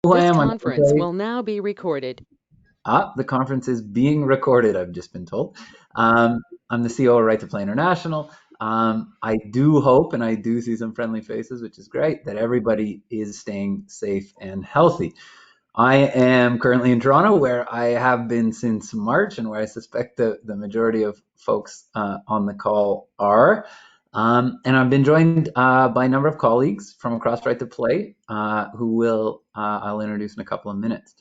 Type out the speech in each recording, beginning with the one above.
Who I This am, I'm conference Jose. will now be recorded. The conference is being recorded, I've just been told. I'm the CEO of Right to Play International. I do hope, and I do see some friendly faces, which is great, that everybody is staying safe and healthy. I am currently in Toronto, where I have been since March, and where I suspect the majority of folks on the call are. And I've been joined by a number of colleagues from across Right to Play, who I'll introduce in a couple of minutes.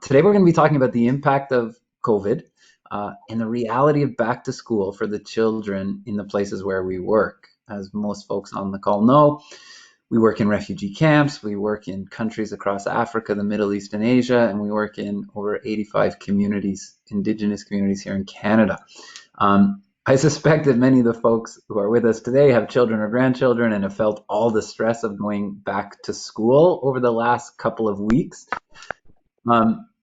Today we're going to be talking about the impact of COVID and the reality of back to school for the children in the places where we work. As most folks on the call know, we work in refugee camps, we work in countries across Africa, the Middle East, and Asia, and we work in over 85 communities, Indigenous communities here in Canada. I suspect that many of the folks who are with us today have children or grandchildren and have felt all the stress of going back to school over the last couple of weeks.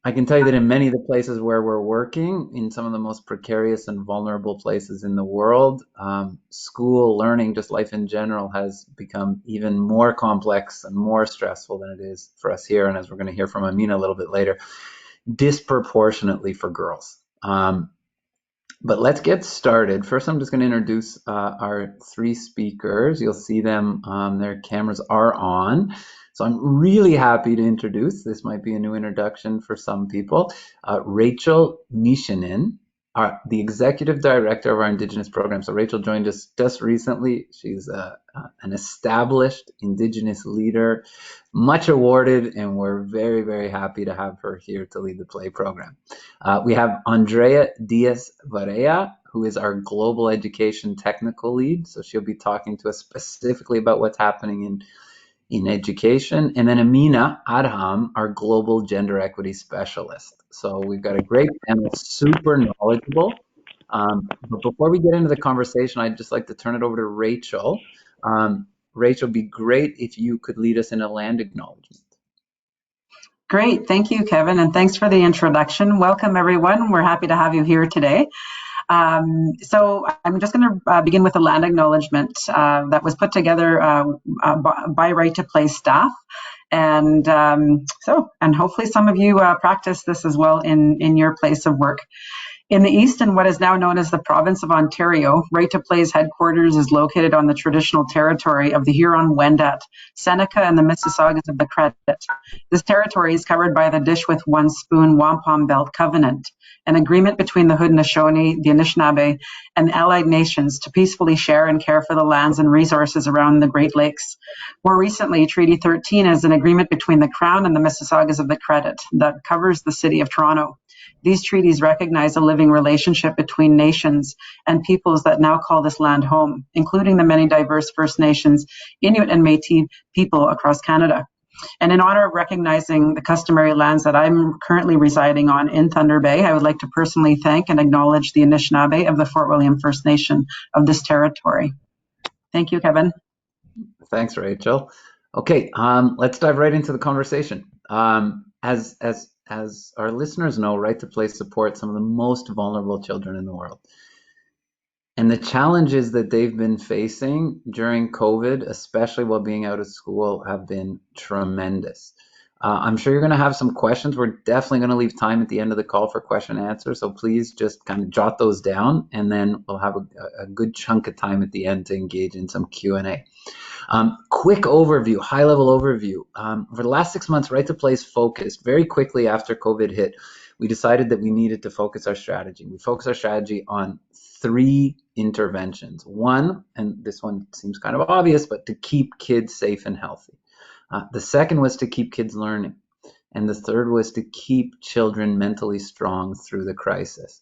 I can tell you that in many of the places where we're working, in some of the most precarious and vulnerable places in the world, school learning, just life in general, has become even more complex and more stressful than it is for us here. And as we're going to hear from Aamina a little bit later, disproportionately for girls. But let's get started. First, I'm just going to introduce our three speakers. You'll see them, their cameras are on. So I'm really happy to introduce, this might be a new introduction for some people, Rachel Mishenene, the Executive Director of our Indigenous program. So Rachel joined us just recently. She's an established Indigenous leader, much awarded, and we're very, very happy to have her here to lead the Play program. We have Andrea Diaz-Varela, who is our Global Education Technical Lead. So she'll be talking to us specifically about what's happening in education. And then Aamina Adham, our Global Gender Equity Specialist. So we've got a great panel, super knowledgeable. But before we get into the conversation, I'd just like to turn it over to Rachel. Rachel, it'd be great if you could lead us in a land acknowledgement. Great. Thank you, Kevin, and thanks for the introduction. Welcome, everyone. We're happy to have you here today. So I'm just going to begin with a land acknowledgement that was put together by Right to Play staff. And hopefully some of you practice this as well in your place of work. In the east, in what is now known as the province of Ontario, Right to Play's headquarters is located on the traditional territory of the Huron-Wendat, Seneca, and the Mississaugas of the Credit. This territory is covered by the Dish with One Spoon Wampum Belt Covenant, an agreement between the Haudenosaunee, the Anishinaabe, and the Allied Nations to peacefully share and care for the lands and resources around the Great Lakes. More recently, Treaty 13 is an agreement between the Crown and the Mississaugas of the Credit that covers the city of Toronto. These treaties recognize a living relationship between nations and peoples that now call this land home, including the many diverse First Nations, Inuit and Métis people across Canada. And in honor of recognizing the customary lands that I'm currently residing on in Thunder Bay, I would like to personally thank and acknowledge the Anishinaabe of the Fort William First Nation of this territory. Thank you, Kevin. Thanks, Rachel. Okay, let's dive right into the conversation. As our listeners know, Right to Play supports some of the most vulnerable children in the world. And the challenges that they've been facing during COVID, especially while being out of school, have been tremendous. I'm sure you're going to have some questions. We're definitely going to leave time at the end of the call for question and answer. So please just kind of jot those down, and then we'll have a good chunk of time at the end to engage in some Q&A. Quick overview, high-level overview. For the last 6 months, Right to Play's focused very quickly after COVID hit. We decided that we needed to focus our strategy. We focused our strategy on 3 interventions. One, and this one seems kind of obvious, but to keep kids safe and healthy. The second was to keep kids learning. And the third was to keep children mentally strong through the crisis.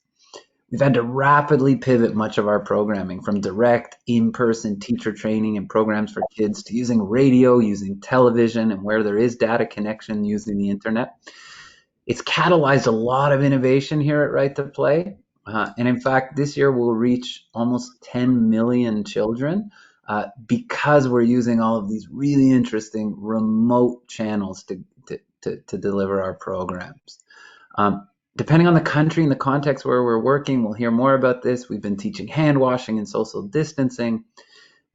We've had to rapidly pivot much of our programming from direct in-person teacher training and programs for kids to using radio, using television, and where there is data connection, using the internet. It's catalyzed a lot of innovation here at Right to Play. And in fact, this year we'll reach almost 10 million children because we're using all of these really interesting remote channels to deliver our programs. Depending on the country and the context where we're working, we'll hear more about this. We've been teaching hand washing and social distancing.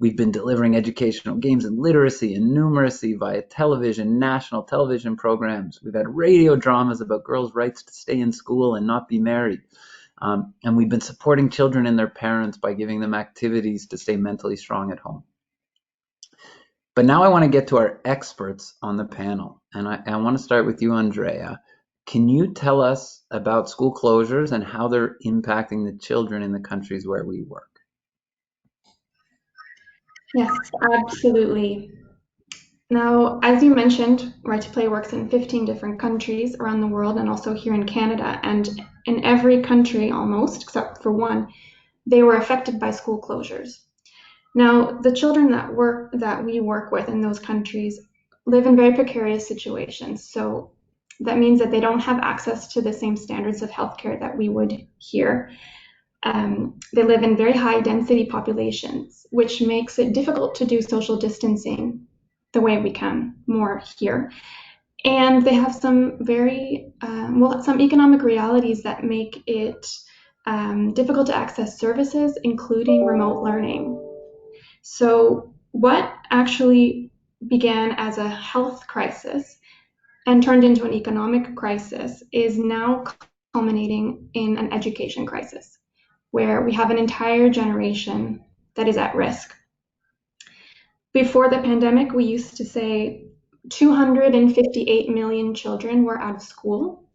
We've been delivering educational games in literacy and numeracy via television, national television programs. We've had radio dramas about girls' rights to stay in school and not be married. And we've been supporting children and their parents by giving them activities to stay mentally strong at home. But now I want to get to our experts on the panel. And I want to start with you, Andrea. Can you tell us about school closures and how they're impacting the children in the countries where we work? Yes, absolutely. Now, as you mentioned, Right to Play works in 15 different countries around the world and also here in Canada. And in every country almost, except for one, they were affected by school closures. Now, the children that we work with in those countries live in very precarious situations. So that means that they don't have access to the same standards of healthcare that we would here. They live in very high density populations, which makes it difficult to do social distancing the way we can more here. And they have some very, some economic realities that make it difficult to access services, including remote learning. So what actually began as a health crisis and turned into an economic crisis is now culminating in an education crisis, where we have an entire generation that is at risk. Before the pandemic, we used to say 258 million children were out of school.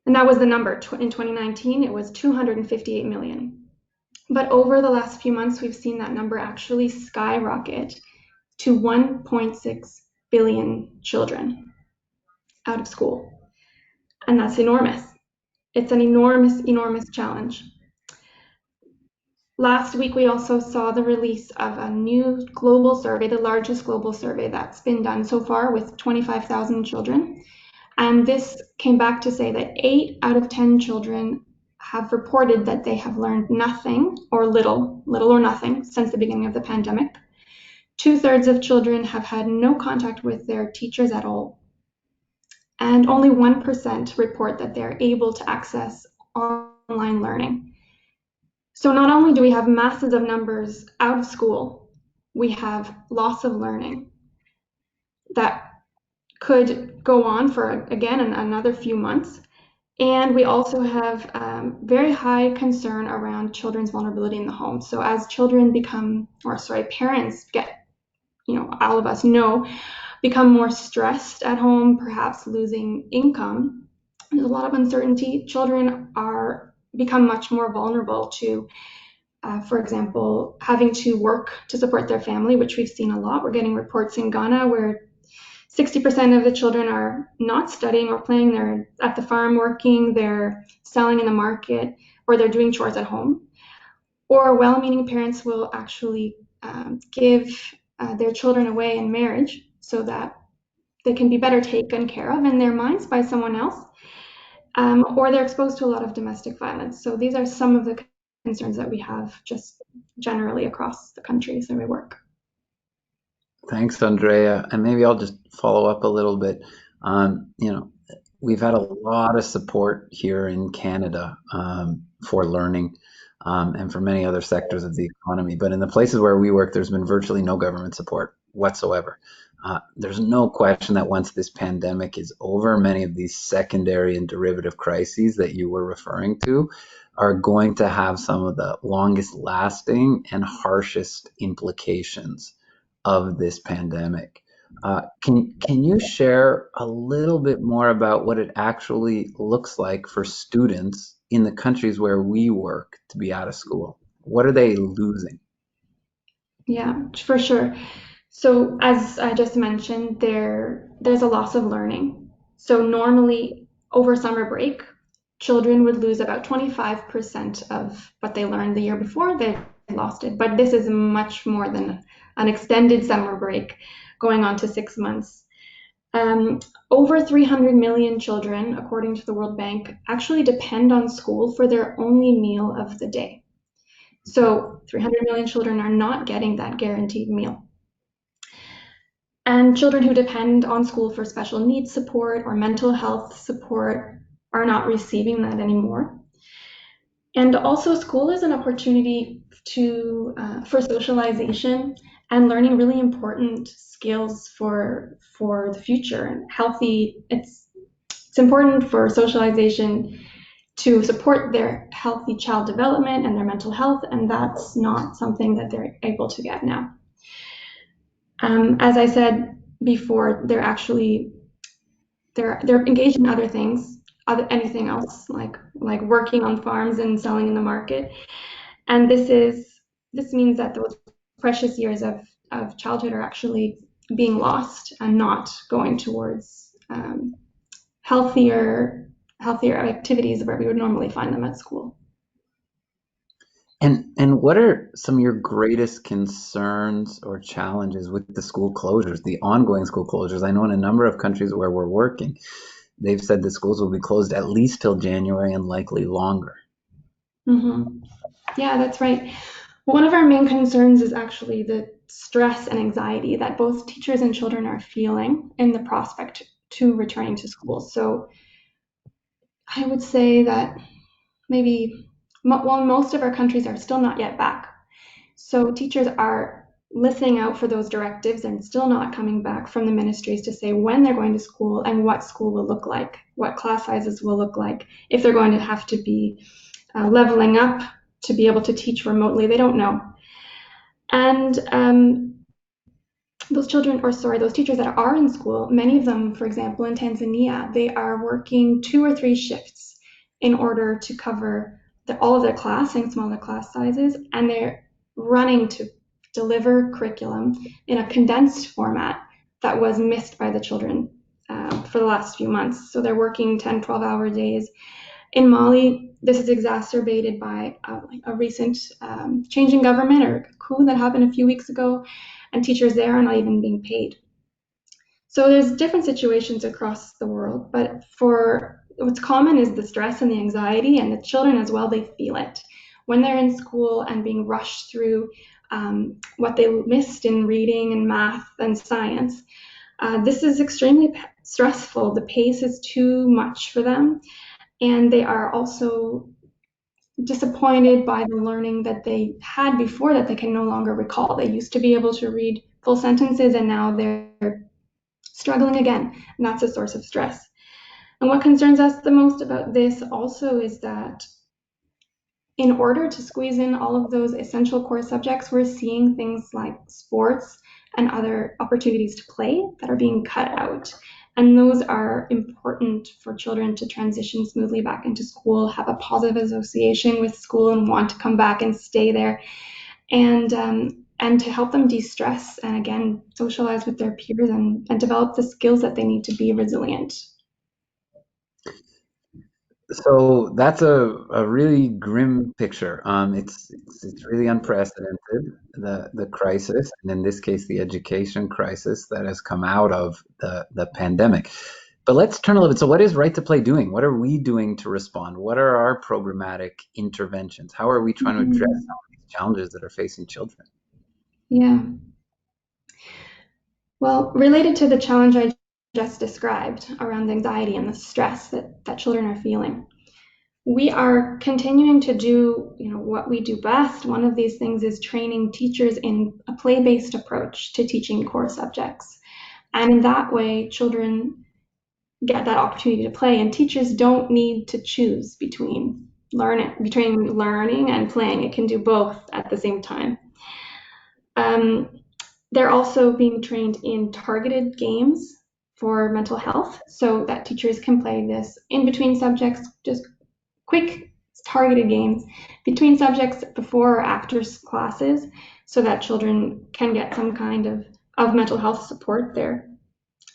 And that was the number. In 2019, it was 258 million. But over the last few months, we've seen that number actually skyrocket to 1.6 billion children out of school. And that's enormous. It's an enormous, enormous challenge. Last week, we also saw the release of a new global survey, the largest global survey that's been done so far with 25,000 children. And this came back to say that 8 out of 10 children have reported that they have learned nothing or little or nothing since the beginning of the pandemic. 2/3 of children have had no contact with their teachers at all. And only 1% report that they're able to access online learning. So not only do we have masses of numbers out of school, we have loss of learning that could go on for, again, another few months. And we also have very high concern around children's vulnerability in the home. So as children parents get, all of us become more stressed at home, perhaps losing income, there's a lot of uncertainty. Children become much more vulnerable to, for example, having to work to support their family, which we've seen a lot. We're getting reports in Ghana where 60% of the children are not studying or playing. They're at the farm working, they're selling in the market, or they're doing chores at home. Or well-meaning parents will actually give their children away in marriage so that they can be better taken care of in their minds by someone else. Or they're exposed to a lot of domestic violence. So these are some of the concerns that we have just generally across the countries that we work. Thanks, Andrea. And maybe I'll just follow up a little bit. We've had a lot of support here in Canada for learning and for many other sectors of the economy. But in the places where we work, there's been virtually no government support whatsoever. There's no question that once this pandemic is over, many of these secondary and derivative crises that you were referring to are going to have some of the longest lasting and harshest implications of this pandemic. Can you share a little bit more about what it actually looks like for students in the countries where we work to be out of school? What are they losing? Yeah, for sure. So as I just mentioned, there's a loss of learning. So normally over summer break, children would lose about 25% of what they learned the year before. They lost it. But this is much more than an extended summer break going on to 6 months. Over 300 million children, according to the World Bank, actually depend on school for their only meal of the day. So 300 million children are not getting that guaranteed meal. And children who depend on school for special needs support or mental health support are not receiving that anymore. And also, school is an opportunity for socialization and learning really important skills for the future and healthy. It's important for socialization to support their healthy child development and their mental health, and that's not something that they're able to get now. As I said before, they're engaged in other things, anything else like working on farms and selling in the market, and this means that those precious years of childhood are actually being lost and not going towards healthier activities where we would normally find them at school. And what are some of your greatest concerns or challenges with the school closures, the ongoing school closures? I know in a number of countries where we're working, they've said the schools will be closed at least till January and likely longer. Mm-hmm. Yeah, that's right. One of our main concerns is actually the stress and anxiety that both teachers and children are feeling in the prospect to returning to school. So I would say that most of our countries are still not yet back. So teachers are listening out for those directives and still not coming back from the ministries to say when they're going to school and what school will look like, what class sizes will look like, if they're going to have to be leveling up to be able to teach remotely. They don't know. And those teachers that are in school, many of them, for example, in Tanzania, they are working 2 or 3 shifts in order to cover all of their class and smaller class sizes, and they're running to deliver curriculum in a condensed format that was missed by the children for the last few months. So they're working 10, 12-hour days. In Mali, this is exacerbated by a recent change in government or coup that happened a few weeks ago, and teachers there are not even being paid. So there's different situations across the world, but for what's common is the stress and the anxiety, and the children as well, they feel it. When they're in school and being rushed through what they missed in reading and math and science, this is extremely stressful. The pace is too much for them, and they are also disappointed by the learning that they had before that they can no longer recall. They used to be able to read full sentences, and now they're struggling again, and that's a source of stress. And what concerns us the most about this also is that in order to squeeze in all of those essential core subjects, we're seeing things like sports and other opportunities to play that are being cut out. And those are important for children to transition smoothly back into school, have a positive association with school and want to come back and stay there, and to help them de-stress and again socialize with their peers and develop the skills that they need to be resilient. So that's a really grim picture. It's really unprecedented, the crisis, and in this case, the education crisis that has come out of the pandemic. But let's turn a little bit. So what is Right to Play doing? What are we doing to respond? What are our programmatic interventions? How are we trying to address some of these challenges that are facing children? Yeah. Well, related to the challenge I just described around the anxiety and the stress that children are feeling, we are continuing to do what we do best. One of these things is training teachers in a play-based approach to teaching core subjects. And in that way, children get that opportunity to play, and teachers don't need to choose between learning and playing. It can do both at the same time. They're also being trained in targeted games for mental health so that teachers can play this in between subjects, just quick targeted games between subjects before or after classes so that children can get some kind of mental health support there.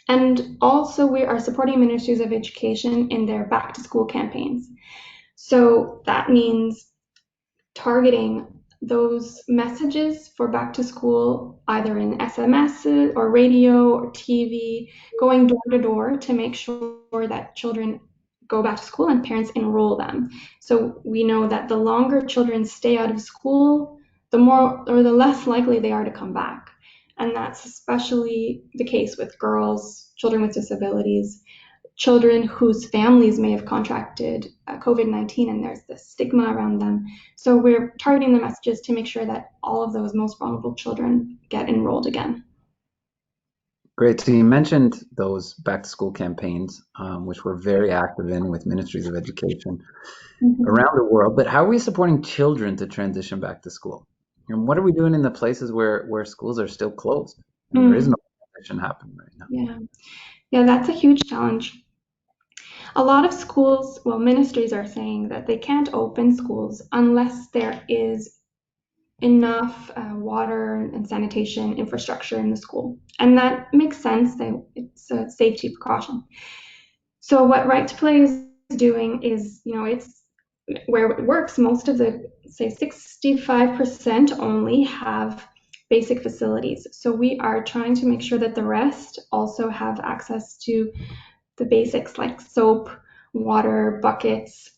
And also we are supporting ministries of education in their back to school campaigns. So that means targeting those messages for back to school either in SMS or radio or TV, going door to door to make sure that children go back to school and parents enroll them. So we know that the longer children stay out of school, the more or the less likely they are to come back. And that's especially the case with girls, children with disabilities, children whose families may have contracted COVID-19, and there's this stigma around them. So we're targeting the messages to make sure that all of those most vulnerable children get enrolled again. Great. So you mentioned those back to school campaigns, which we're very active in with ministries of education around the world. But how are we supporting children to transition back to school? And what are we doing in the places where schools are still closed and there is no transition happening right now? Yeah, that's a huge challenge. A lot of schools, well, ministries are saying that they can't open schools unless there is enough water and sanitation infrastructure in the school. And that makes sense. It's a safety precaution. So what Right to Play is doing is, it's where it works. Most of the, say, 65% only have basic facilities. So we are trying to make sure that the rest also have access to the basics like soap, water, buckets,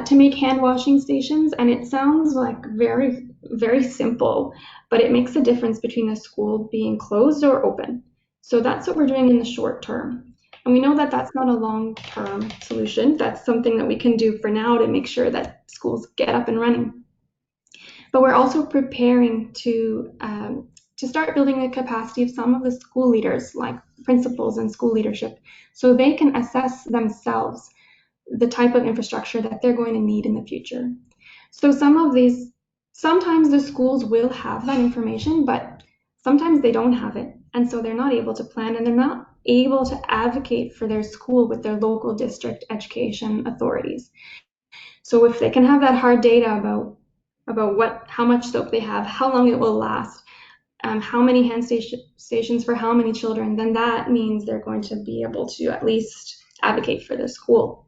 to make hand washing stations. And it sounds like very, very simple, but it makes a difference between a school being closed or open. So that's what we're doing in the short term. And we know that that's not a long-term solution. That's something that we can do for now to make sure that schools get up and running. But we're also preparing to start building the capacity of some of the school leaders, like principals and school leadership, so they can assess themselves the type of infrastructure that they're going to need in the future. So sometimes the schools will have that information, but sometimes they don't have it. And so they're not able to plan, and they're not able to advocate for their school with their local district education authorities. So if they can have that hard data about how much soap they have, how long it will last, how many hand stations for how many children, then that means they're going to be able to at least advocate for their school.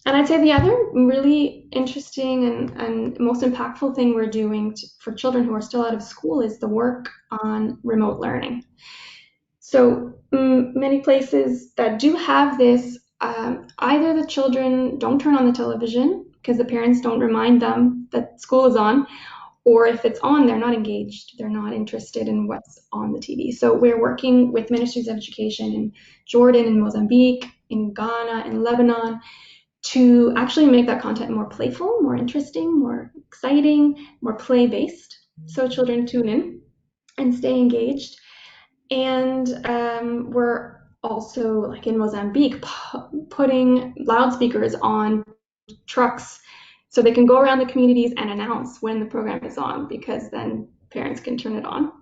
And I'd say the other really interesting and most impactful thing we're doing for children who are still out of school is the work on remote learning. So many places that do have this, either the children don't turn on the television because the parents don't remind them that school is on, or if it's on, they're not engaged. They're not interested in what's on the TV. So we're working with ministries of education in Jordan, in Mozambique, in Ghana, in Lebanon, to actually make that content more playful, more interesting, more exciting, more play-based, so children tune in and stay engaged. And we're also, like in Mozambique, putting loudspeakers on trucks so they can go around the communities and announce when the program is on, because then parents can turn it on.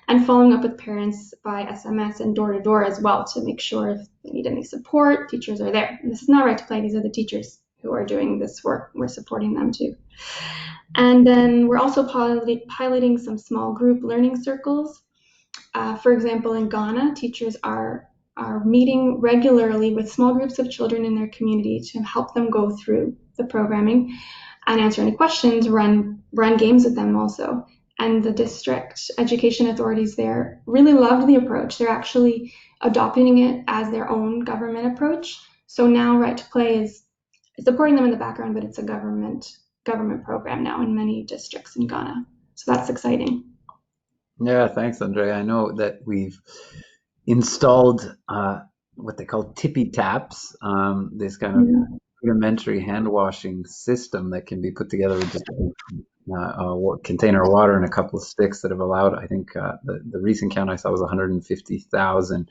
And following up with parents by SMS and door to door as well to make sure if they need any support, teachers are there. And this is not Right to Play, these are the teachers who are doing this work. We're supporting them too. And then we're also piloting some small group learning circles. For example, in Ghana, teachers are meeting regularly with small groups of children in their community to help them go through the programming and answer any questions, run games with them also. And the district education authorities there really loved the approach. They're actually adopting it as their own government approach. So now Right to Play is supporting them in the background, but it's a government program now in many districts in Ghana. So that's exciting. Yeah, thanks, Andrea. I know that we've installed what they call tippy taps, this kind of rudimentary hand washing system that can be put together with just a container of water and a couple of sticks that have allowed, I think the recent count I saw was 150,000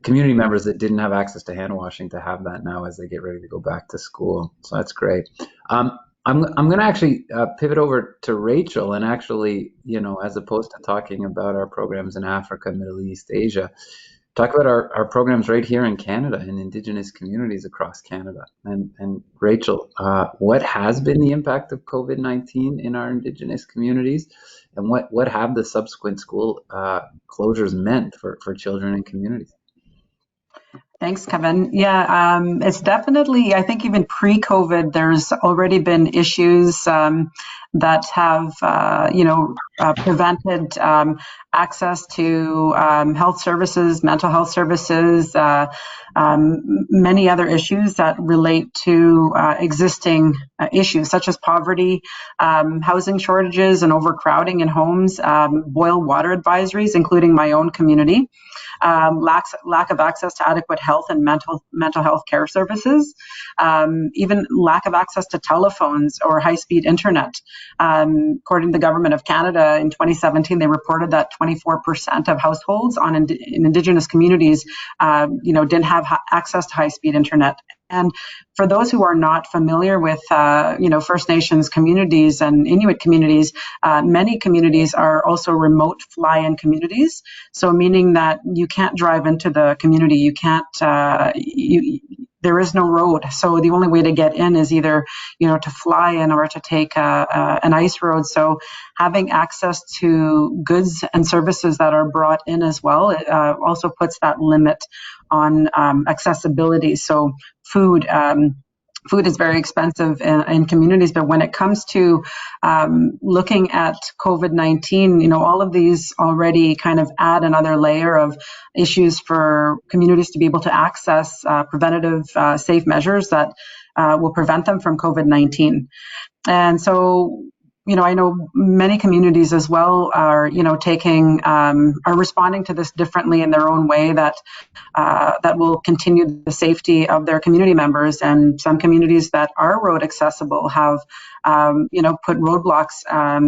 community members that didn't have access to hand washing to have that now as they get ready to go back to school. So that's great. I'm going to actually pivot over to Rachel and actually, as opposed to talking about our programs in Africa, Middle East, Asia, talk about our programs right here in Canada in Indigenous communities across Canada. And Rachel, what has been the impact of COVID-19 in our Indigenous communities, and what have the subsequent school closures meant for children and communities? Thanks, Kevin. Yeah, it's definitely, I think even pre-COVID, there's already been issues that have, prevented access to health services, mental health services, many other issues that relate to existing issues such as poverty, housing shortages and overcrowding in homes, boil water advisories, including my own community. Lack of access to adequate health and mental health care services, even lack of access to telephones or high-speed internet. According to the Government of Canada in 2017, they reported that 24% of households in Indigenous communities, didn't have access to high-speed internet. And for those who are not familiar with, First Nations communities and Inuit communities, many communities are also remote fly-in communities. So meaning that you can't drive into the community, you can't, there is no road. So the only way to get in is either, to fly in or to take an ice road. So having access to goods and services that are brought in as well also puts that limit on accessibility. So food is very expensive in communities, but when it comes to looking at COVID-19, all of these already kind of add another layer of issues for communities to be able to access preventative safe measures that will prevent them from COVID-19. And so, I know many communities as well are, are responding to this differently in their own way that will continue the safety of their community members. And some communities that are road accessible have, put roadblocks at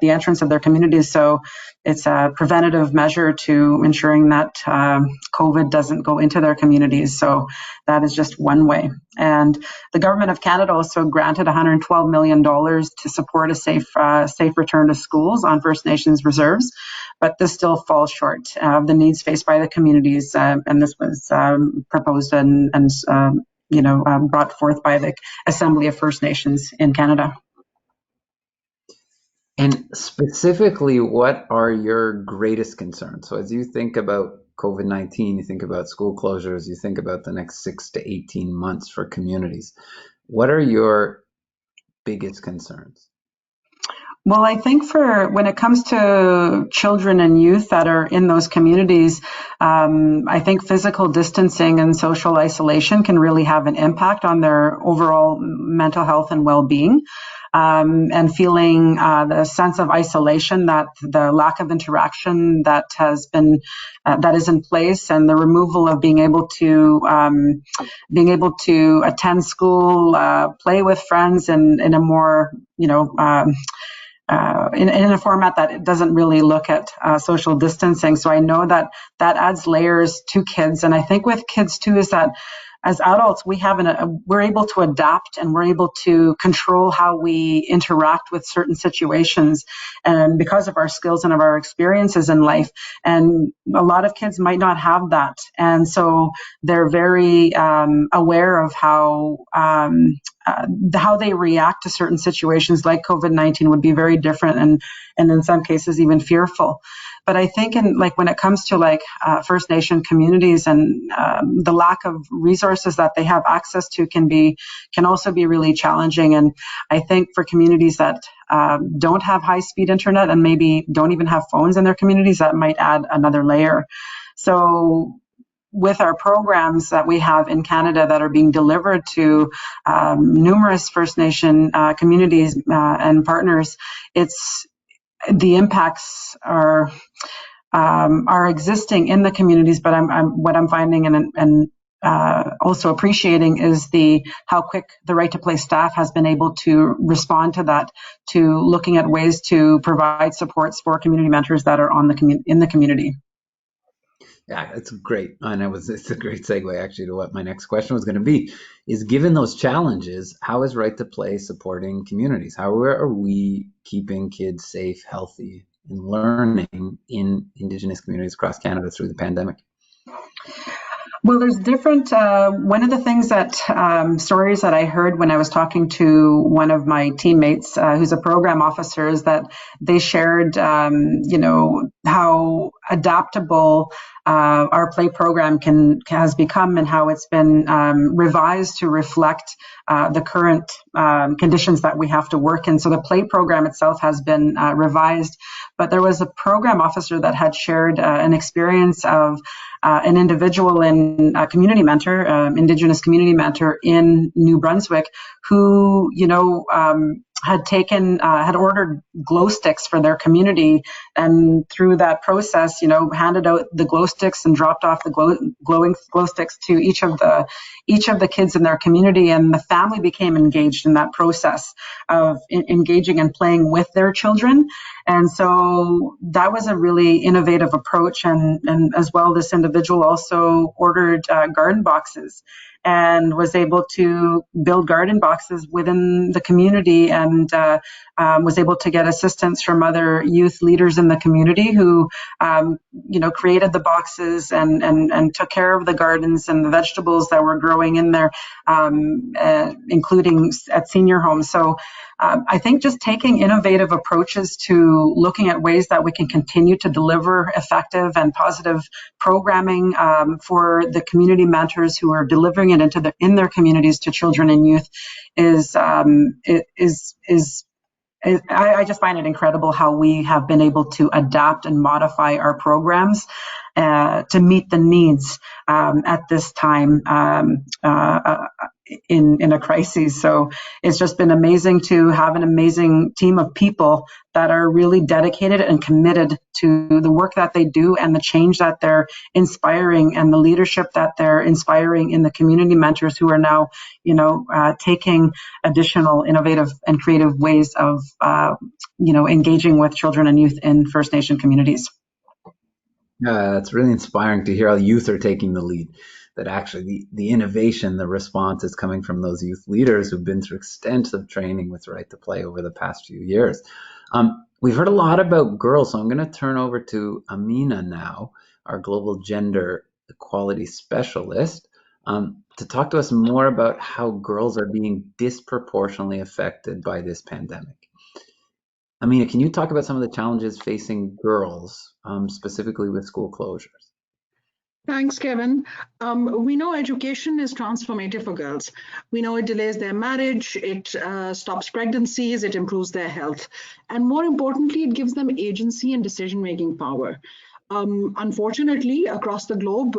the entrance of their communities. So it's a preventative measure to ensuring that COVID doesn't go into their communities. So that is just one way. And the Government of Canada also granted $112 million to support a safe return to schools on First Nations reserves, but this still falls short of the needs faced by the communities. And this was proposed and brought forth by the Assembly of First Nations in Canada. And specifically, what are your greatest concerns? So as you think about COVID-19, you think about school closures, you think about the next 6 to 18 months for communities. What are your biggest concerns? Well, I think when it comes to children and youth that are in those communities, I think physical distancing and social isolation can really have an impact on their overall mental health and well-being. And feeling the sense of isolation, that the lack of interaction that has been that is in place, and the removal of being able to attend school, play with friends, in a more in a format that doesn't really look at social distancing. So I know that adds layers to kids, and I think with kids too is that as adults, we're able to adapt, and we're able to control how we interact with certain situations, and because of our skills and of our experiences in life. And a lot of kids might not have that, and so they're very aware of how they react to certain situations like COVID-19 would be very different, and in some cases even fearful. But I think when it comes to First Nation communities and the lack of resources that they have access to can also be really challenging. And I think for communities that don't have high-speed internet and maybe don't even have phones in their communities, that might add another layer. So with our programs that we have in Canada that are being delivered to numerous First Nation communities and partners, the impacts are existing in the communities, but what I'm finding and also appreciating is how quick the Right to Play staff has been able to respond to that, to looking at ways to provide supports for community mentors that are in the community. Yeah, it's great. And it's a great segue actually to what my next question was going to be, is given those challenges, how is Right to Play supporting communities? How are we keeping kids safe, healthy, and learning in Indigenous communities across Canada through the pandemic? Well, there's different, one of the things stories that I heard when I was talking to one of my teammates, who's a program officer, is that they shared, how adaptable our play program has become and how it's been revised to reflect the current conditions that we have to work in. So the play program itself has been revised, but there was a program officer that had shared an experience of an individual in a community mentor, Indigenous community mentor in New Brunswick, who, had ordered glow sticks for their community, and through that process, handed out the glow sticks and dropped off the glowing glow sticks to each of the kids in their community, and the family became engaged in that process of engaging and playing with their children. And so that was a really innovative approach. And as well, this individual also ordered garden boxes and was able to build garden boxes within the community, and was able to get assistance from other youth leaders in the community who, created the boxes and took care of the gardens and the vegetables that were growing in there, including at senior homes. So I think just taking innovative approaches to looking at ways that we can continue to deliver effective and positive programming for the community mentors who are delivering it in their communities to children and youth I just find it incredible how we have been able to adapt and modify our programs to meet the needs at this time in a crisis. So it's just been amazing to have an amazing team of people that are really dedicated and committed to the work that they do and the change that they're inspiring and the leadership that they're inspiring in the community mentors who are now, taking additional innovative and creative ways of, engaging with children and youth in First Nation communities. It's really inspiring to hear how youth are taking the lead, that actually the innovation, the response is coming from those youth leaders who've been through extensive training with Right to Play over the past few years. We've heard a lot about girls, so I'm going to turn over to Aamina now, our Global Gender Equality Specialist, to talk to us more about how girls are being disproportionately affected by this pandemic. Aamina, can you talk about some of the challenges facing girls, specifically with school closures? Thanks, Kevin. We know education is transformative for girls. We know it delays their marriage, it stops pregnancies, it improves their health. And more importantly, it gives them agency and decision-making power. Unfortunately, across the globe,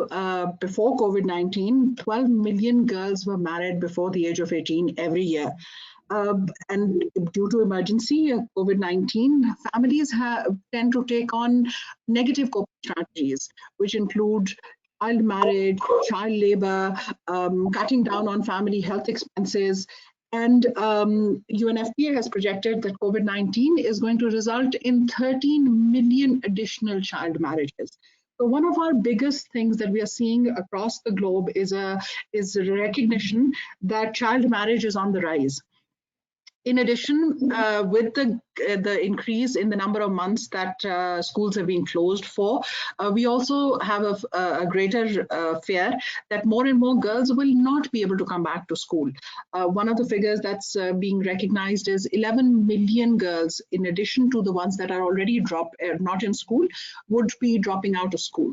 before COVID-19, 12 million girls were married before the age of 18 every year. And due to emergency, COVID-19, families tend to take on negative coping strategies, which include child marriage, child labor, cutting down on family health expenses. And UNFPA has projected that COVID-19 is going to result in 13 million additional child marriages. So one of our biggest things that we are seeing across the globe is a recognition that child marriage is on the rise. In addition, with the increase in the number of months that schools have been closed for, we also have a greater fear that more and more girls will not be able to come back to school. One of the figures that's being recognized is 11 million girls, in addition to the ones that are already not in school, would be dropping out of school.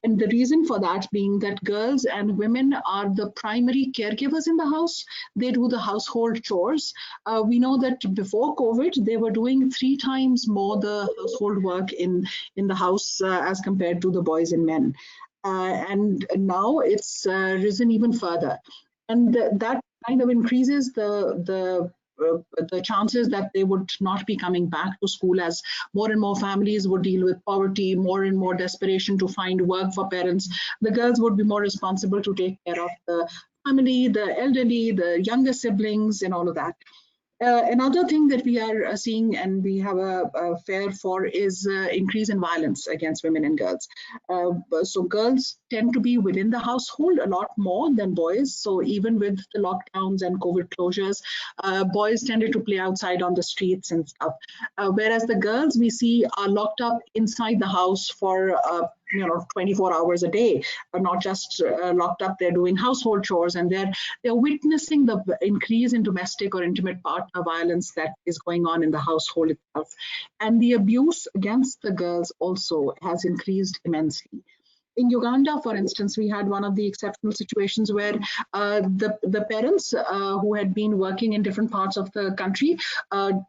And the reason for that being that girls and women are the primary caregivers in the house. They do the household chores. We know that before COVID, they were doing 3 times more the household work in the house as compared to the boys and men. And now it's risen even further. And that kind of increases the chances that they would not be coming back to school, as more and more families would deal with poverty, more and more desperation to find work for parents. The girls would be more responsible to take care of the family, the elderly, the younger siblings, and all of that. Another thing that we are seeing and we have a fear for is increase in violence against women and girls. So girls tend to be within the household a lot more than boys. So even with the lockdowns and COVID closures, boys tended to play outside on the streets and stuff. Whereas the girls we see are locked up inside the house for 24 hours a day, but not just locked up. They're doing household chores, and they're witnessing the increase in domestic or intimate partner violence that is going on in the household itself. And the abuse against the girls also has increased immensely. In Uganda, for instance, we had one of the exceptional situations where the parents who had been working in different parts of the country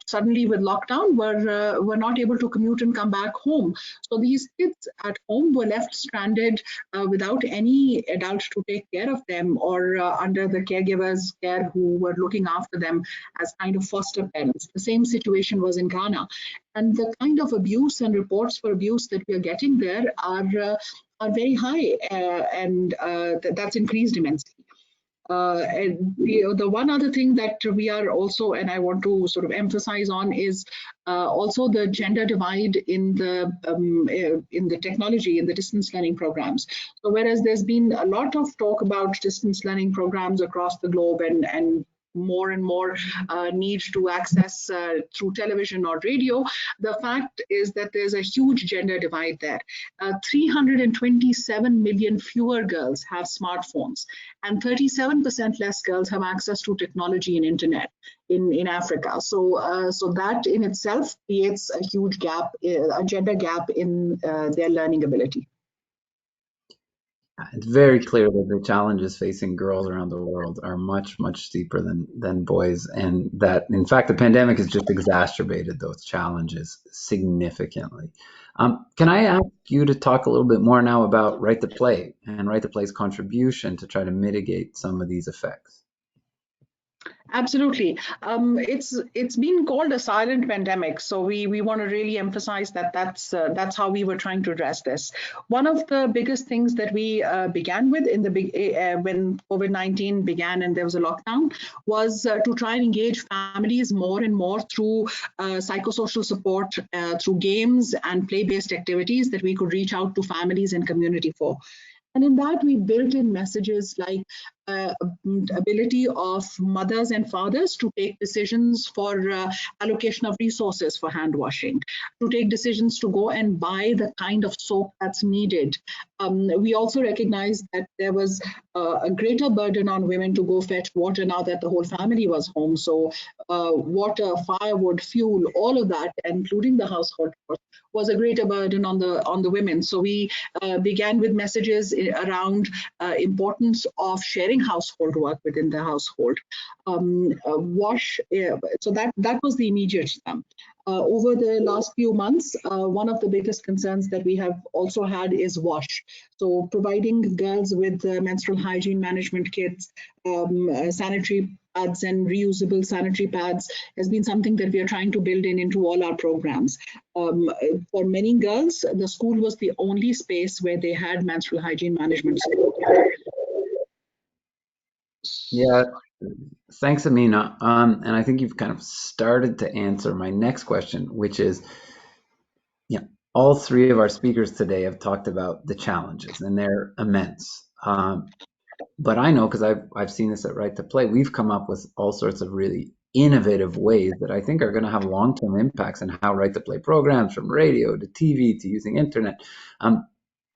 suddenly with lockdown were not able to commute and come back home. So these kids at home were left stranded without any adult to take care of them, or under the caregivers' care who were looking after them as kind of foster parents. The same situation was in Ghana. And the kind of abuse and reports for abuse that we are getting there are very high, and that's increased immensely. And the one other thing that we are also, and I want to sort of emphasize on, is also the gender divide in the technology, in the distance learning programs. So whereas there's been a lot of talk about distance learning programs across the globe, and more and more need to access through television or radio, the fact is that there's a huge gender divide there. 327 million fewer girls have smartphones, and 37% less girls have access to technology and internet in Africa. So, so that in itself creates a huge gap, a gender gap in their learning ability. It's very clear that the challenges facing girls around the world are much, much steeper than boys, and that, in fact, the pandemic has just exacerbated those challenges significantly. Can I ask you to talk a little bit more now about Right to Play and Right to Play's contribution to try to mitigate some of these effects? Absolutely. It's been called a silent pandemic, so we want to really emphasize that that's how we were trying to address this. One of the biggest things that we began with in the when COVID-19 began and there was a lockdown was to try and engage families more and more through psychosocial support, through games and play-based activities that we could reach out to families and community for. And in that, we built in messages like ability of mothers and fathers to take decisions for allocation of resources for hand washing, to take decisions to go and buy the kind of soap that's needed. We also recognized that there was a greater burden on women to go fetch water now that the whole family was home. So water, firewood, fuel, all of that, including the household, was a greater burden on the women. So we began with messages around importance of sharing household work within the household. So that was the immediate step. Over the last few months, one of the biggest concerns that we have also had is wash. So providing girls with menstrual hygiene management kits, sanitary pads and reusable sanitary pads has been something that we are trying to build into all our programs. For many girls, the school was the only space where they had menstrual hygiene management support. Yeah, thanks, Aamina. And I think you've kind of started to answer my next question, which is, yeah, all three of our speakers today have talked about the challenges, and they're immense. But I know, because I've seen this at Right to Play, we've come up with all sorts of really innovative ways that I think are going to have long-term impacts on how Right to Play programs, from radio to TV to using internet.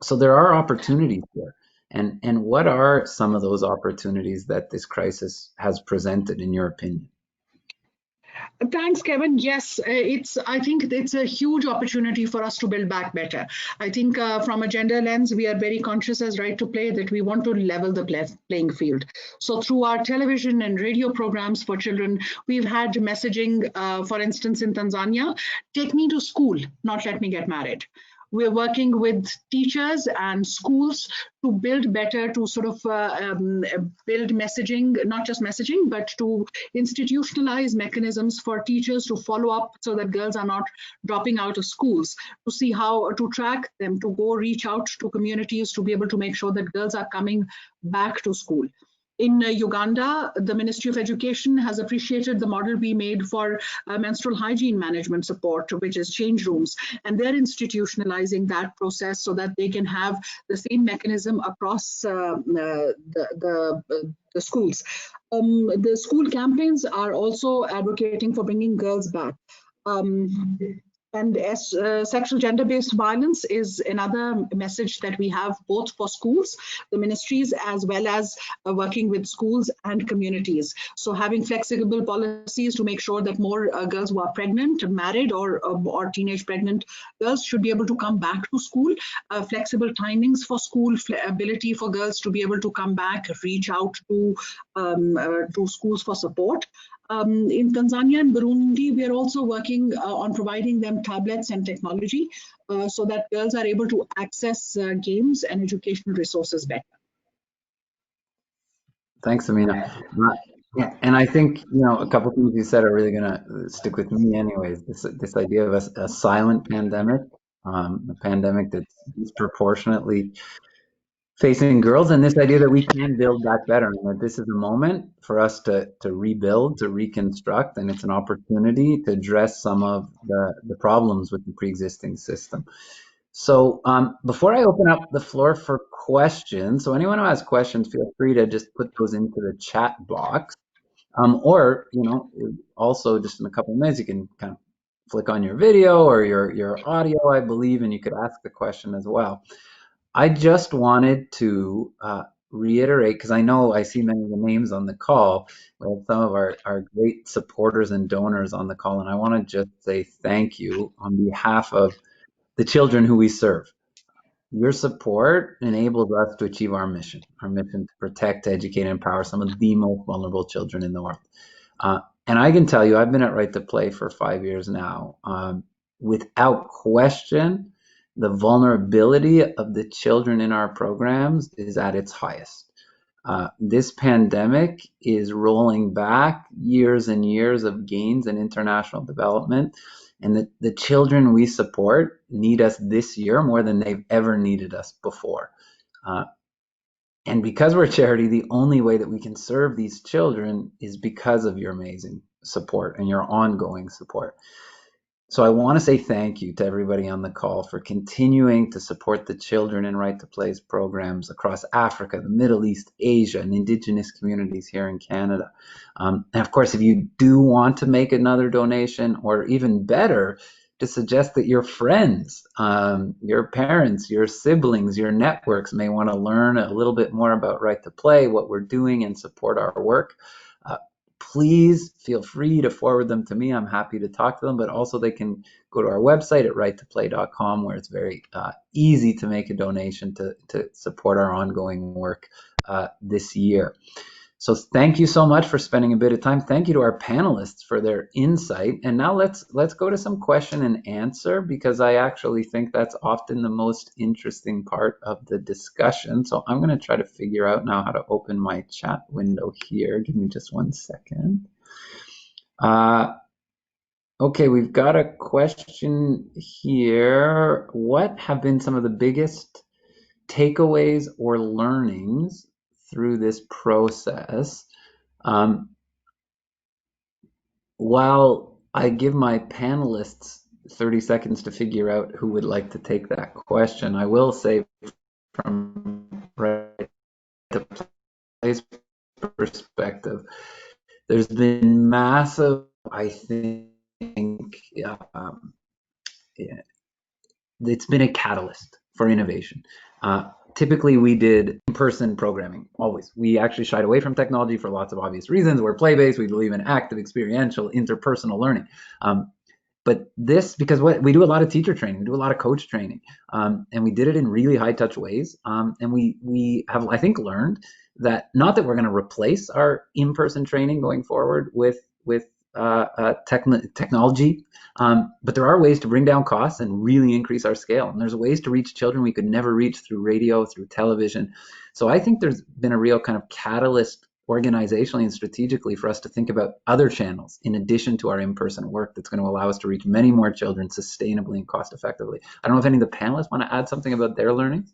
So there are opportunities there. And what are some of those opportunities that this crisis has presented, in your opinion? Thanks, Kevin. Yes, I think it's a huge opportunity for us to build back better. I think from a gender lens, we are very conscious as Right to Play that we want to level the playing field. So through our television and radio programs for children, we've had messaging, for instance, in Tanzania, take me to school, not let me get married. We're working with teachers and schools to build better, to sort of build messaging, not just messaging, but to institutionalize mechanisms for teachers to follow up so that girls are not dropping out of schools, to see how to track them, to go reach out to communities, to be able to make sure that girls are coming back to school. In Uganda, the Ministry of Education has appreciated the model we made for menstrual hygiene management support, which is change rooms, and they're institutionalizing that process so that they can have the same mechanism across the schools. The school campaigns are also advocating for bringing girls back. And sexual gender-based violence is another message that we have both for schools, the ministries, as well as working with schools and communities. So having flexible policies to make sure that more girls who are pregnant, married, or teenage pregnant girls should be able to come back to school, flexible timings for school, ability for girls to be able to come back, reach out to schools for support. In Tanzania and Burundi, we are also working on providing them tablets and technology so that girls are able to access games and educational resources better. Thanks, Aamina. Yeah, and I think, a couple of things you said are really going to stick with me anyways. This idea of a silent pandemic, a pandemic that's disproportionately facing girls, and this idea that we can build back better, and that this is a moment for us to rebuild, to reconstruct, and it's an opportunity to address some of the problems with the pre-existing system. So before I open up the floor for questions, so anyone who has questions, feel free to just put those into the chat box. Or, also just in a couple of minutes, you can kind of flick on your video or your audio, I believe, and you could ask the question as well. I just wanted to reiterate, because I know I see many of the names on the call. We have some of our great supporters and donors on the call, and I want to just say thank you on behalf of the children who we serve. Your support enables us to achieve our mission to protect, educate, and empower some of the most vulnerable children in the world. And I can tell you, I've been at Right to Play for 5 years now. Without question, the vulnerability of the children in our programs is at its highest. This pandemic is rolling back years and years of gains in international development, and the children we support need us this year more than they've ever needed us before. And because we're a charity, the only way that we can serve these children is because of your amazing support and your ongoing support. So I want to say thank you to everybody on the call for continuing to support the Children in Right to Play's programs across Africa, the Middle East, Asia, and Indigenous communities here in Canada. And of course, if you do want to make another donation, or even better, to suggest that your friends, your parents, your siblings, your networks may want to learn a little bit more about Right to Play, what we're doing, and support our work. Please feel free to forward them to me. I'm happy to talk to them, but also they can go to our website at righttoplay.com, where it's very easy to make a donation to support our ongoing work this year. So thank you so much for spending a bit of time. Thank you to our panelists for their insight. And now let's go to some question and answer, because I actually think that's often the most interesting part of the discussion. So I'm going to try to figure out now how to open my chat window here. Give me just 1 second. Okay, we've got a question here. What have been some of the biggest takeaways or learnings through this process? While I give my panelists 30 seconds to figure out who would like to take that question, I will say from Right to Play's perspective, there's been massive, I think, it's been a catalyst for innovation. Typically, we did in-person programming, always. We actually shied away from technology for lots of obvious reasons. We're play-based. We believe in active, experiential, interpersonal learning. But this, because we do a lot of teacher training, we do a lot of coach training, and we did it in really high-touch ways. And we have, I think, learned that not that we're going to replace our in-person training going forward with technology, but there are ways to bring down costs and really increase our scale. And there's ways to reach children we could never reach through radio, through television. So I think there's been a real kind of catalyst organizationally and strategically for us to think about other channels in addition to our in-person work that's going to allow us to reach many more children sustainably and cost effectively. I don't know if any of the panelists want to add something about their learnings.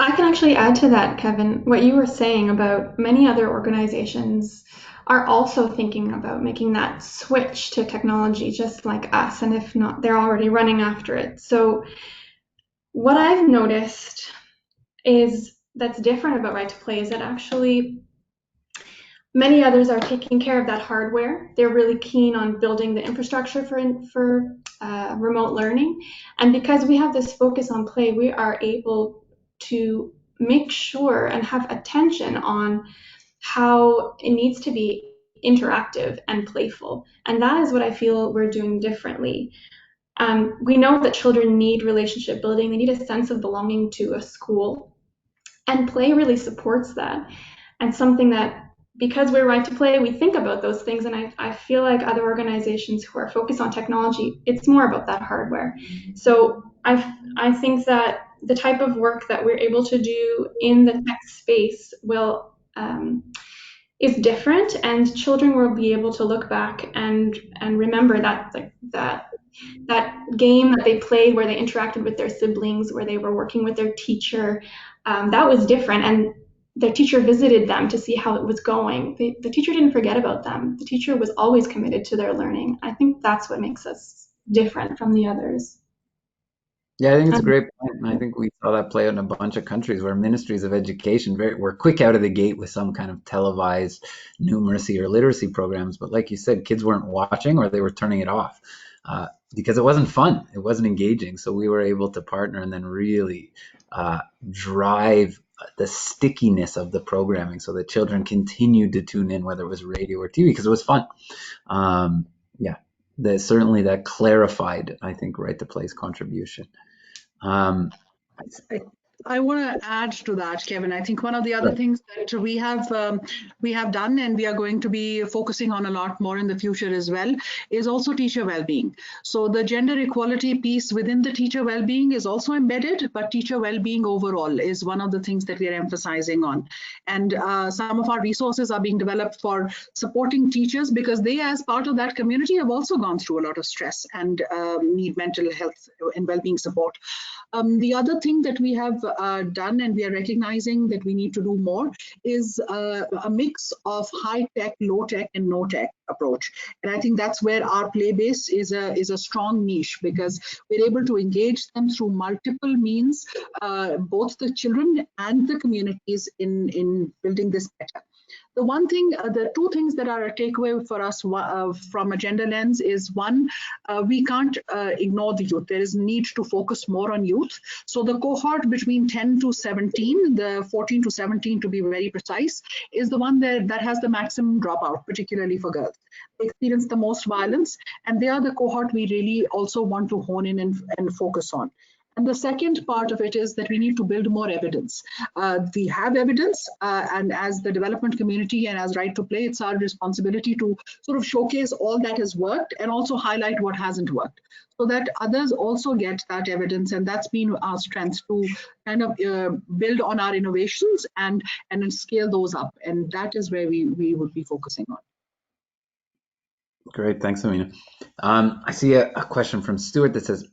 I can actually add to that, Kevin. What you were saying about many other organizations are also thinking about making that switch to technology just like us, and if not, they're already running after it. So what I've noticed is that's different about Right to Play is that actually Many others are taking care of that hardware. They're really keen on building the infrastructure for remote learning. And because we have this focus on play, we are able to make sure and have attention on how it needs to be interactive and playful. And that is what I feel we're doing differently. We know that children need relationship building, they need a sense of belonging to a school, and play really supports that. And something that, because we're right to play, we think about those things. And I feel like other organizations who are focused on technology, it's more about that hardware. So I think that the type of work that we're able to do in the tech space will is different, and children will be able to look back and remember that, like that game that they played where they interacted with their siblings, where they were working with their teacher. That was different, and their teacher visited them to see how it was going. The teacher didn't forget about them. The teacher was always committed to their learning. I think that's what makes us different from the others. Yeah, I think it's a Um, great point, and I think we saw that play out in a bunch of countries where ministries of education were quick out of the gate with some kind of televised numeracy or literacy programs. But like you said, kids weren't watching or they were turning it off because it wasn't fun, it wasn't engaging. So we were able to partner and then really drive the stickiness of the programming so that children continued to tune in, whether it was radio or TV, because it was fun. Yeah, certainly that clarified, I think, right to play's contribution. Um, I want to add to that, Kevin. I think one of the other things that we have done, and we are going to be focusing on a lot more in the future as well, is also teacher well-being. So the gender equality piece within the teacher well-being is also embedded, but teacher well-being overall is one of the things that we are emphasizing on. And some of our resources are being developed for supporting teachers, because they, as part of that community, have also gone through a lot of stress and need mental health and well-being support. The other thing that we have done, and we are recognizing that we need to do more, is a mix of high tech, low tech, and no tech approach. And I think that's where our play base is a strong niche, because we're able to engage them through multiple means, both the children and the communities in building this better. The one thing, the two things that are a takeaway for us from a gender lens is, one, we can't ignore the youth. There is need to focus more on youth. So the cohort between 10 to 17, the 14 to 17 to be very precise, is the one that has the maximum dropout, particularly for girls. They experience the most violence, and they are the cohort we really also want to hone in and focus on. And the second part of it is that we need to build more evidence. We have evidence, and as the development community and as Right to Play, it's our responsibility to sort of showcase all that has worked and also highlight what hasn't worked, so that others also get that evidence. And that's been our strength, to kind of build on our innovations and scale those up. And that is where we would be focusing on. Great, thanks, Aamina. I see a question from Stuart that says,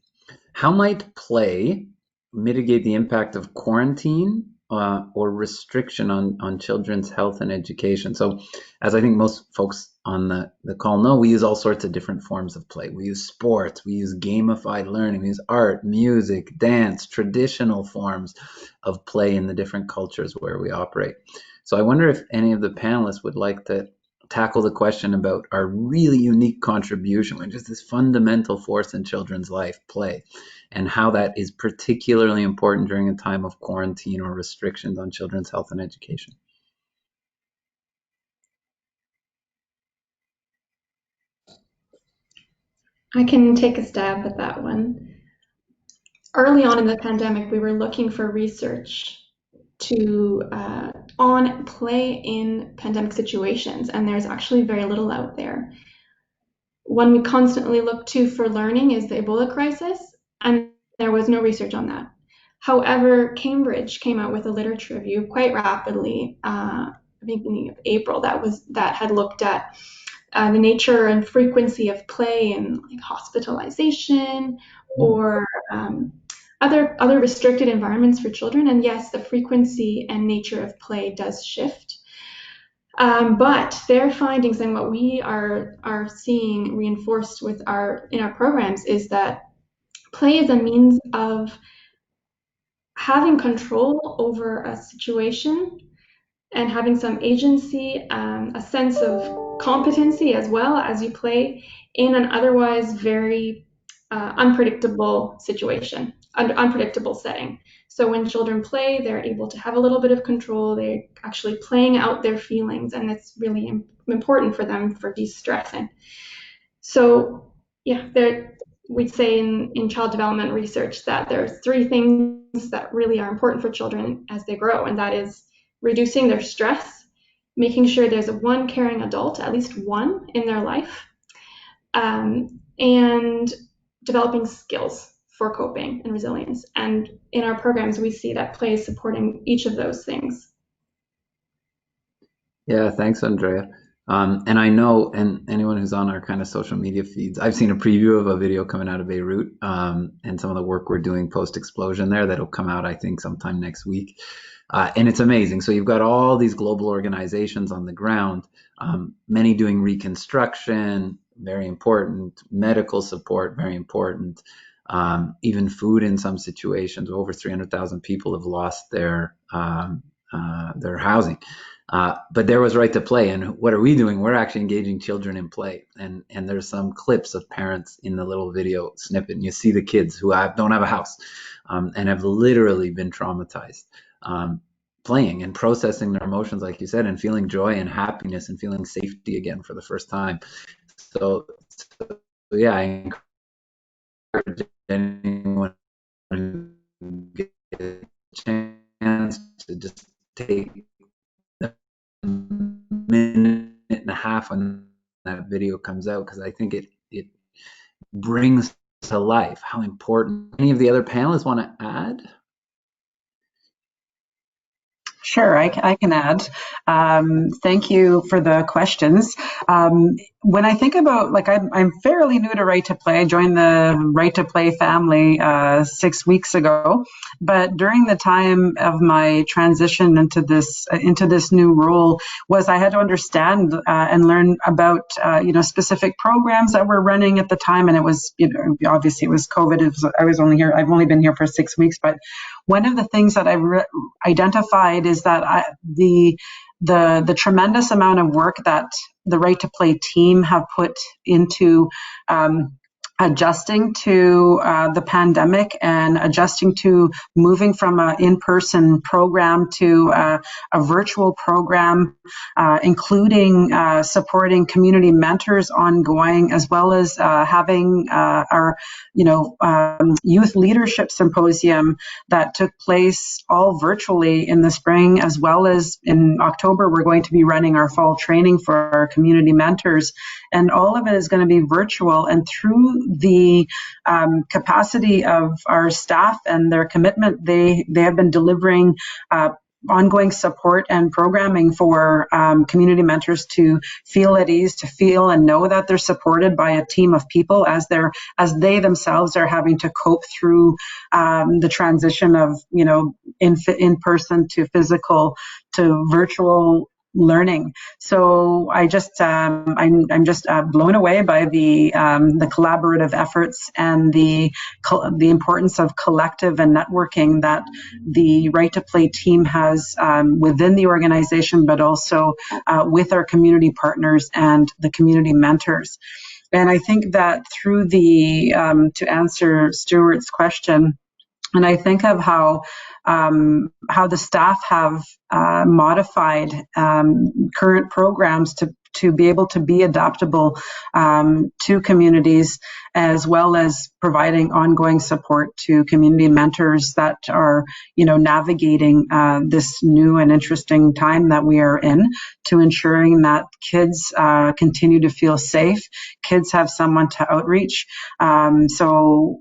how might play mitigate the impact of quarantine or restriction on children's health and education? So, as I think most folks on the call know, we use all sorts of different forms of play. We use sports, we use gamified learning, we use art, music, dance, traditional forms of play in the different cultures where we operate. So I wonder if any of the panelists would like to tackle the question about our really unique contribution, which is this fundamental force in children's life, play, and how that is particularly important during a time of quarantine or restrictions on children's health and education. I can take a stab at that one. Early on in the pandemic, we were looking for research on play in pandemic situations, and there's actually very little out there. One we constantly look to for learning is the Ebola crisis, and there was no research on that. However, Cambridge came out with a literature review quite rapidly, beginning of April, that had looked at the nature and frequency of play in like hospitalization or other restricted environments for children. And yes, the frequency and nature of play does shift. But their findings and what we are seeing reinforced in our programs is that play is a means of having control over a situation and having some agency, a sense of competency as well as you play in an otherwise very unpredictable situation, unpredictable setting. So when children play, they're able to have a little bit of control. They're actually playing out their feelings, and it's really important for them for de-stressing. So yeah, we'd say in child development research that there are three things that really are important for children as they grow, and that is reducing their stress, making sure there's one caring adult, at least one, in their life, and developing skills for coping and resilience. And in our programs, we see that play is supporting each of those things. Yeah, thanks, Andrea. And I know, and anyone who's on our kind of social media feeds, I've seen a preview of a video coming out of Beirut, and some of the work we're doing post-explosion there that'll come out, I think, sometime next week. And it's amazing. So you've got all these global organizations on the ground, many doing reconstruction, very important, medical support, very important, even food in some situations. Over 300,000 people have lost their housing. But there was right to play, and what are we doing? We're actually engaging children in play, and there's some clips of parents in the little video snippet, and you see the kids who don't have a house, and have literally been traumatized, playing and processing their emotions, like you said, and feeling joy and happiness and feeling safety again for the first time. So yeah, I encourage anyone who gets a chance to just take a minute and a half when that video comes out, because I think it brings to life how important. Any of the other panelists want to add? Sure, I can add. Thank you for the questions. When I think about, like, I'm fairly new to Right to Play. I joined the Right to Play family 6 weeks ago, but during the time of my transition into this new role, I had to understand and learn about specific programs that were running at the time, and it was obviously it was COVID. I've only been here for 6 weeks, but one of the things that I've identified is that the tremendous amount of work that the Right to Play team have put into adjusting to the pandemic and adjusting to moving from an in-person program to a virtual program, including supporting community mentors ongoing, as well as having our youth leadership symposium that took place all virtually in the spring, as well as in October we're going to be running our fall training for our community mentors, and all of it is going to be virtual. And through the capacity of our staff and their commitment, they have been delivering ongoing support and programming for community mentors to feel at ease, to feel and know that they're supported by a team of people as they themselves are having to cope through the transition of in person to physical to virtual learning. So I'm just blown away by the collaborative efforts and the importance of collective and networking that the Right to Play team has within the organization, but also with our community partners and the community mentors. And I think that through to answer Stuart's question, and I think of how the staff have modified current programs to be able to be adaptable to communities, as well as providing ongoing support to community mentors that are, navigating this new and interesting time that we are in, to ensuring that kids continue to feel safe, kids have someone to outreach. So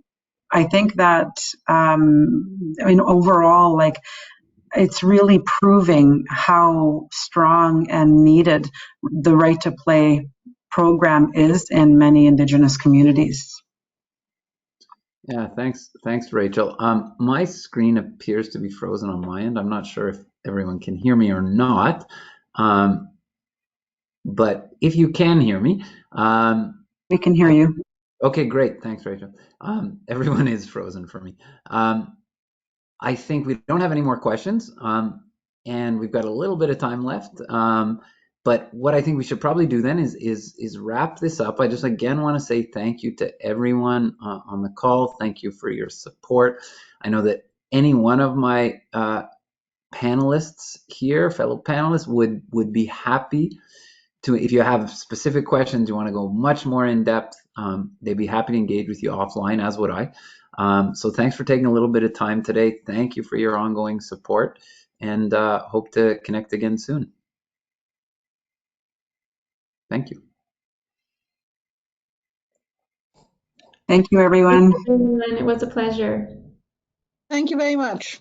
I think that, overall, like, it's really proving how strong and needed the Right to Play program is in many Indigenous communities. Yeah, thanks, Rachel. My screen appears to be frozen on my end. I'm not sure if everyone can hear me or not, but if you can hear me, we can hear you. Okay, great. Thanks, Rachel. Everyone is frozen for me. I think we don't have any more questions. and we've got a little bit of time left. But what I think we should probably do then is wrap this up. I just again want to say thank you to everyone on the call. Thank you for your support. I know that any one of my panelists here, fellow panelists, would be happy to, if you have specific questions, you want to go much more in depth, they'd be happy to engage with you offline, as would I. So thanks for taking a little bit of time today. Thank you for your ongoing support, and hope to connect again soon. Thank you. Thank you, everyone. Thank you, everyone. It was a pleasure. Thank you very much.